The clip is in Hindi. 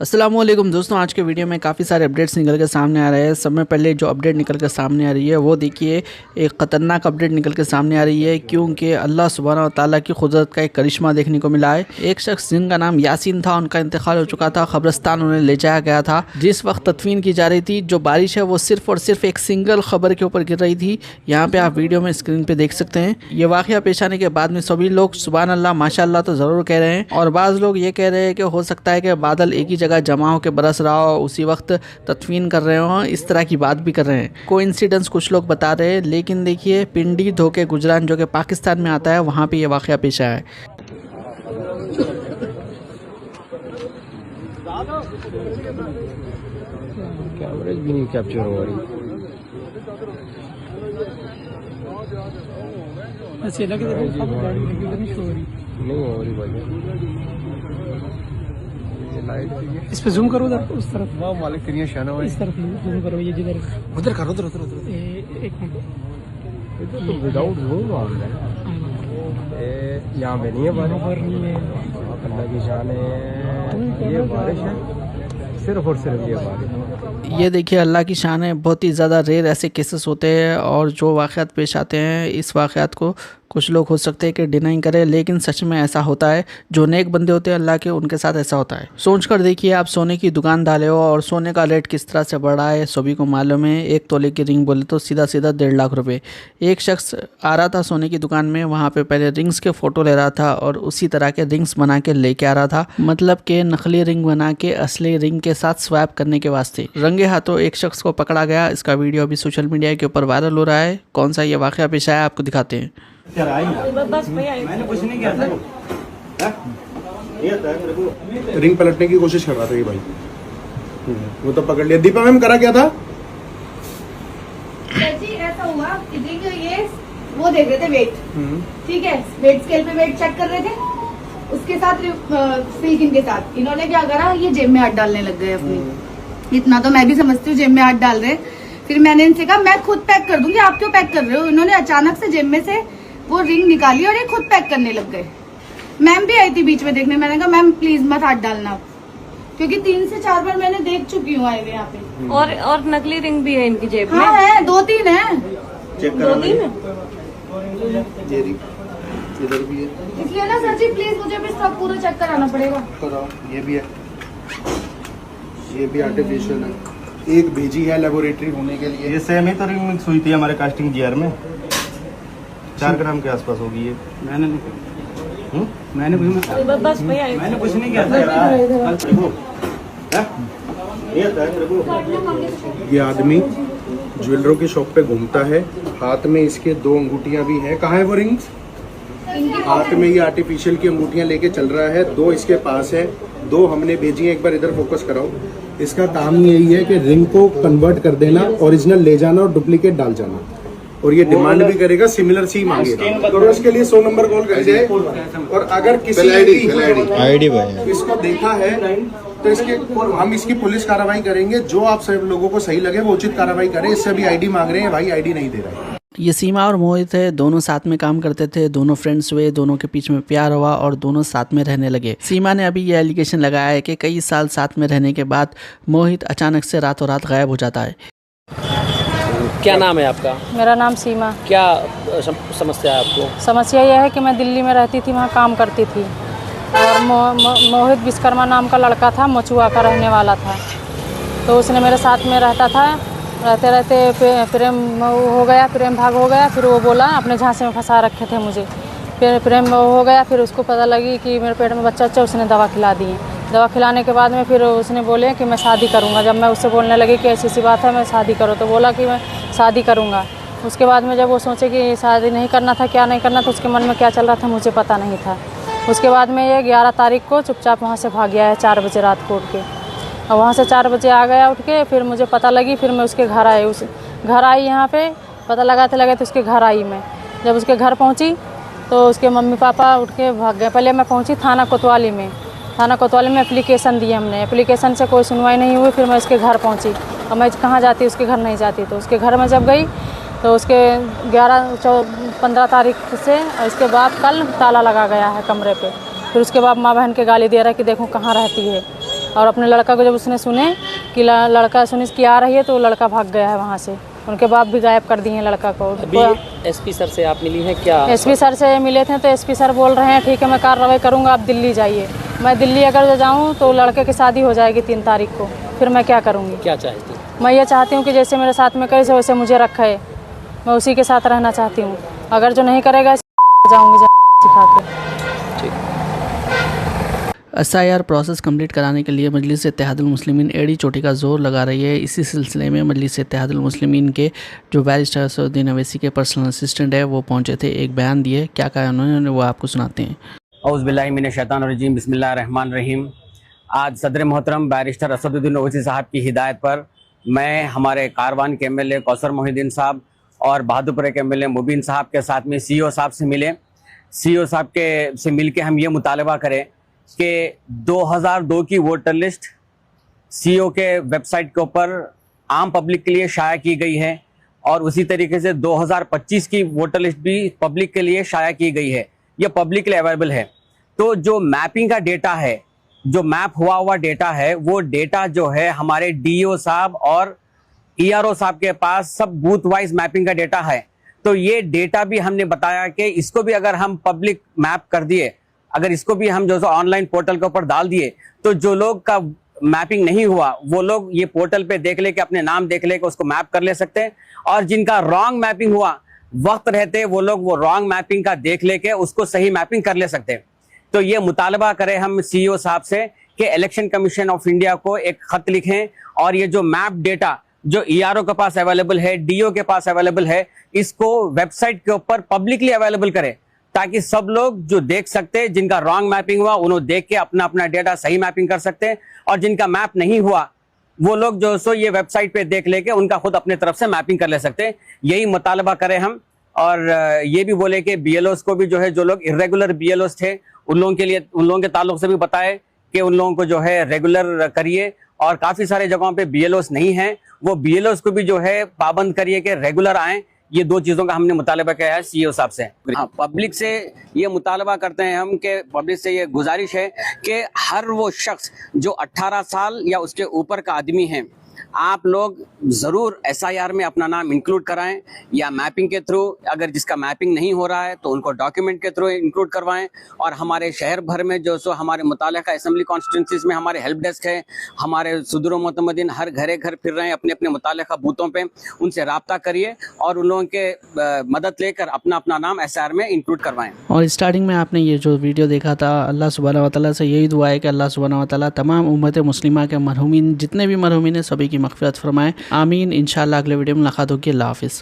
अस्सलामुअलैकुम दोस्तों, आज के वीडियो में काफ़ी सारे अपडेट्स निकल के सामने आ रहे हैं। सब में पहले जो अपडेट निकल के सामने आ रही है वो देखिए, एक ख़तरनाक अपडेट निकल के सामने आ रही है, क्योंकि अल्लाह सुब्हानहू व तआला की कुदरत का एक करिश्मा देखने को मिला है। एक शख्स जिनका नाम यासीन था, उनका इंतकाल हो चुका था, कब्रिस्तान उन्हें ले जाया गया था। जिस वक्त तदफीन की जा रही थी, जो बारिश है वो सिर्फ और सिर्फ एक सिंगल खबर के ऊपर गिर रही थी। यहाँ पे आप वीडियो में स्क्रीन पे देख सकते हैं। ये वाक़या पेश आने के बाद में सभी लोग सुभान अल्लाह माशाअल्लाह तो ज़रूर कह रहे हैं, और बाज़ लोग ये कह रहे हैं कि हो सकता है कि बादल एक ही जगह जमा हो के बरस रहा हो, उसी वक्त तदफीन कर रहे हो, इस तरह की बात भी कर रहे हैं। कोइंसिडेंस कुछ लोग बता रहे हैं, लेकिन देखिए पिंडी धोके गुजरान जो कि पाकिस्तान में आता है, वहाँ पे ये वाक़या पेश आया है। कैमरे भी नहीं कैप्चर हो रही। नहीं हो रही भाई, इस पे जूम करो उधर उस तरफ। वाह मालिक तेरी शाना है। इस तरफ जूम करो, ये जिधर उधर करो, उधर उधर उधर। एक मिनट, तो विदाउट जूम आ रहा है। यहाँ पे नहीं है बारिश, नहीं है। अल्लाह की शान है। ये बारिश है, सिर्फ और सिर्फ ये बारिश। ये देखिए अल्लाह की शान है। बहुत ही ज़्यादा रेयर ऐसे केसेस होते हैं, और जो वाक़यात पेश आते हैं, इस वाक़यात को कुछ लोग हो सकते हैं कि डिनाई करें, लेकिन सच में ऐसा होता है। जो नेक बंदे होते हैं अल्लाह के, उनके साथ ऐसा होता है। सोच कर देखिए, आप सोने की दुकान डाले हो और सोने का रेट किस तरह से बढ़ रहा है, सभी को मालूम है। 1 तोले की रिंग बोले तो सीधा सीधा 1.5 लाख रुपए। एक शख्स आ रहा था सोने की दुकान में, वहाँ पे पहले रिंग्स के फ़ोटो ले रहा था और उसी तरह के रिंग्स बना के लेके आ रहा था, मतलब कि नकली रिंग बना के असली रिंग के साथ स्वैप करने के वास्ते। रंगे हाथों एक शख्स को पकड़ा गया। इसका वीडियो अभी सोशल मीडिया के ऊपर वायरल हो रहा है। कौन सा ये वाक़या पेश आया, आपको दिखाते हैं। मैंने कुछ नहीं किया था। रिंग पलटने की कोशिश कर रहा था ये भाई। वो तो पकड़ लिया। दीपा मैम करा क्या था? जी ऐसा हुआ कि रिंग ये वो देख रहे थे वेट, ठीक है, वेट स्केल पे वेट चेक कर रहे थे, उसके साथ सिल्किन के साथ इन्होंने क्या करा, ये जेब में हाथ डालने लग गए अपनी। इतना तो मैं भी समझती हूँ, जेब में हाथ डाल रहे। फिर मैंने इनसे कहा मैं खुद पैक कर दूंगी, आप क्यों पैक कर रहे हो। इन्होंने अचानक से जेब में से वो रिंग निकाली और ये खुद पैक करने लग गए। मैम भी आई थी बीच में देखने, मैंने कहा मैम प्लीज मत हाथ डालना, क्योंकि 3 से 4 बार मैंने देख चुकी हूँ आए हुए यहाँ पे। और नकली रिंग भी है इनकी जेब में। हाँ है, 2-3 है। चेक करा मैंने। ये रिंग इधर भी है, इसलिए ना सर जी प्लीज मुझे भी सब पूरा चेक कराना पड़ेगा। कराओ। ये भी है, ये भी आर्टिफिशियल है। एक भेजी है लेबोरेटरी होने के लिए। ये सेम ही तो रिंग मिक्स हुई थी हमारे कास्टिंग जार में। 4 ग्राम के आसपास होगी ये। मैंने बस भैया मैंने कुछ नहीं किया था। ये आदमी ज्वेलरों की शॉप पे घूमता है, हाथ में इसके 2 अंगूठियां भी हैं। कहाँ है वो रिंग्स? हाथ में ये आर्टिफिशियल की अंगूठियां लेके चल रहा है। 2 इसके पास है, 2 हमने भेजी है। एक बार इधर फोकस कराओ। इसका काम यही है कि रिंग को कन्वर्ट कर देना, ओरिजिनल ले जाना और डुप्लीकेट डाल जाना, और ये डिमांड भी करेगा, सिमिलर सी मांगेगा। तो उसके लिए 100 नंबर कॉल कर जाए, और अगर किसी आईडी इसको देखा है तो हम इसकी पुलिस कार्रवाई करेंगे। जो आप सब लोगों को सही लगे वो उचित कार्रवाई करें। इससे भी आईडी मांग रहे हैं, भाई आईडी नहीं दे रहा है। ये सीमा और मोहित है, दोनों साथ में काम करते थे, दोनों फ्रेंड्स हुए, दोनों के बीच में प्यार हुआ और दोनों साथ में रहने लगे। सीमा ने अभी ये एलिगेशन लगाया है कि कई साल साथ में रहने के बाद मोहित अचानक से रातों रात गायब हो जाता है। क्या नाम है आपका? मेरा नाम सीमा। क्या समस्या है आपको? समस्या यह है कि मैं दिल्ली में रहती थी, वहाँ काम करती थी, और मोहित विश्वकर्मा नाम का लड़का था, मचुआ का रहने वाला था। तो उसने मेरे साथ में रहता था। रहते रहते प्रेम हो गया, प्रेम भाग हो गया। फिर वो बोला, अपने झांसे में फंसा रखे थे मुझे। फिर प्रेम हो गया, फिर उसको पता लगी कि मेरे पेट में बच्चा, उसने दवा खिला दी। दवा खिलाने के बाद में फिर उसने बोले कि मैं शादी करूंगा। जब मैं उससे बोलने लगी कि ऐसी सी बात है, मैं शादी करो, तो बोला कि मैं शादी करूंगा। उसके बाद में जब वो सोचे कि शादी नहीं करना था, क्या नहीं करना था, उसके मन में क्या चल रहा था मुझे पता नहीं था। उसके बाद में ये 11 तारीख को चुपचाप वहाँ से भाग गया है 4 बजे रात को उठ के, और वहाँ से 4 बजे आ गया उठ के। फिर मुझे पता लगी, फिर मैं उसके घर आई। उस घर आई, यहाँ पे पता लगाते लगाते उसके घर आई मैं। जब उसके घर पहुँची तो उसके मम्मी पापा उठ के भाग गए। पहले मैं पहुँची थाना कोतवाली में। थाना कोतवाली में एप्लीकेशन दी हमने, एप्लीकेशन से कोई सुनवाई नहीं हुई। फिर मैं उसके घर पहुँची, और मैं कहाँ जाती, उसके घर नहीं जाती। तो उसके घर में जब गई तो उसके 15 तारीख से, और इसके बाद कल ताला लगा गया है कमरे पे। फिर उसके बाद माँ बहन के गाली दे रहा है कि देखो कहाँ रहती है। और अपने लड़का को जब उसने सुने कि लड़का सुने कि आ रही है तो लड़का भाग गया है वहाँ से। उनके बाप भी गायब कर दिए हैं लड़का को। अभी एसपी सर से आप मिली हैं क्या? एसपी सर से मिले थे तो एसपी सर बोल रहे हैं ठीक है मैं कार्रवाई करूँगा, आप दिल्ली जाइए। मैं दिल्ली अगर जाऊँ तो लड़के की शादी हो जाएगी 3 तारीख को, फिर मैं क्या करूँगी? क्या चाहती हैं? मैं ये चाहती हूँ कि जैसे मेरे साथ में करे वैसे मुझे रखे, मैं उसी के साथ रहना चाहती हूँ। अगर जो नहीं करेगा जाऊँगी सिखा के। SIR प्रोसेस कंप्लीट कराने के लिए मजलिस इत्तेहादुल मुस्लिमीन एड़ी चोटी का जोर लगा रही है। इसी सिलसिले में मजलिस इत्तेहादुल मुस्लिमीन के जो बैरिस्टर असदुद्दीन अवैसी के पर्सनल असिस्टेंट है वो पहुंचे थे, एक बयान दिए। क्या कहा उन्होंने वो आपको सुनाते हैं। औज़ु बिल्लाहि मिनश शैतानिर रजीम, बिस्मिल्लाहिर रहमानिर रहीम। आज सदर मोहतरम बैरिस्टर असदुद्दीन अवैसी साहब की हिदायत पर मैं हमारे कारवान के MLA कौसर मोहिद्दीन साहब और बहादुरपुर के MLA मुबीन साहब के साथ में CEO साहब से मिले। CEO साहब के से मिल के हम ये मुतालबा करें कि 2002 की वोटर लिस्ट CEO के वेबसाइट के ऊपर आम पब्लिक के लिए शाया की गई है और उसी तरीके से 2025 की वोटर लिस्ट भी पब्लिक के लिए शाया की गई है। ये पब्लिकली अवेलेबल है। तो जो मैपिंग का डेटा है, जो मैप हुआ डेटा है, वो डेटा जो है हमारे DO साहब और ERO साहब के पास सब बूथ वाइज मैपिंग का डेटा है। तो ये डेटा भी हमने बताया कि इसको भी अगर हम पब्लिक मैप कर दिए, अगर इसको भी हम जो ऑनलाइन पोर्टल के ऊपर डाल दिए तो जो लोग का मैपिंग नहीं हुआ वो लोग ये पोर्टल पे देख ले के अपने नाम देख ले के उसको मैप कर ले सकते हैं, और जिनका रॉन्ग मैपिंग हुआ वक्त रहते वो लोग वो रॉन्ग मैपिंग का देख ले के उसको सही मैपिंग कर ले सकते हैं। तो ये मुतालबा करें हम CEO साहब से कि इलेक्शन कमीशन ऑफ इंडिया को एक खत लिखें और ये जो मैप डेटा जो ERO के पास अवेलेबल है, DO के पास अवेलेबल है, इसको वेबसाइट के ऊपर पब्लिकली अवेलेबल करें ताकि सब लोग जो देख सकते हैं, जिनका रॉन्ग मैपिंग हुआ उन्होंने देख के अपना अपना डेटा सही मैपिंग कर सकते हैं, और जिनका मैप नहीं हुआ वो लोग जो सो ये वेबसाइट पे देख लेके उनका खुद अपने तरफ से मैपिंग कर ले सकते हैं। यही मुतालबा करें हम। और ये भी बोले कि BLOs को भी जो है, जो लोग इर्रेगुलर BLOs थे उन लोगों के लिए, उन लोगों के ताल्लुक से भी बताए कि उन लोगों को जो है रेगुलर करिए, और काफी सारे जगहों पे BLOs नहीं है वो BLOs को भी जो है पाबंद करिए कि रेगुलर आए। ये 2 चीजों का हमने मुतालबा किया है CEO साहब से। पब्लिक से ये मुतालबा करते हैं हम कि पब्लिक से ये गुजारिश है कि हर वो शख्स जो 18 साल या उसके ऊपर का आदमी है, आप लोग ज़रूर SIR में अपना नाम इंक्लूड कराएं, या मैपिंग के थ्रू, अगर जिसका मैपिंग नहीं हो रहा है तो उनको डॉक्यूमेंट के थ्रू इंक्लूड करवाएं। और हमारे शहर भर में जो सो हमारे मुतालिका असेंबली कॉन्स्टिट्यूंसीज में हमारे हेल्प डेस्क है, हमारे सुदूर मोतमदीन हर घरे घर फिर रहे हैं अपने अपने मुतालिका बूथों पे, उनसे रब्ता करिए और उन लोगों के मदद लेकर अपना अपना नाम SIR में इंक्लूड करवाएं। और स्टार्टिंग में आपने ये जो वीडियो देखा था, अल्लाह सुब्हानहू व तआला से यही दुआ है कि अल्लाह सुब्हानहू व तआला तमाम उम्मत मुस्लिमा के मरहूमीन जितने भी मरहूमीन हैं सभी की मग़फ़िरत फरमाएं। आमीन। इंशाअल्लाह अगले वीडियो में मुलाकात होगी। अल्लाह हाफ़िज़।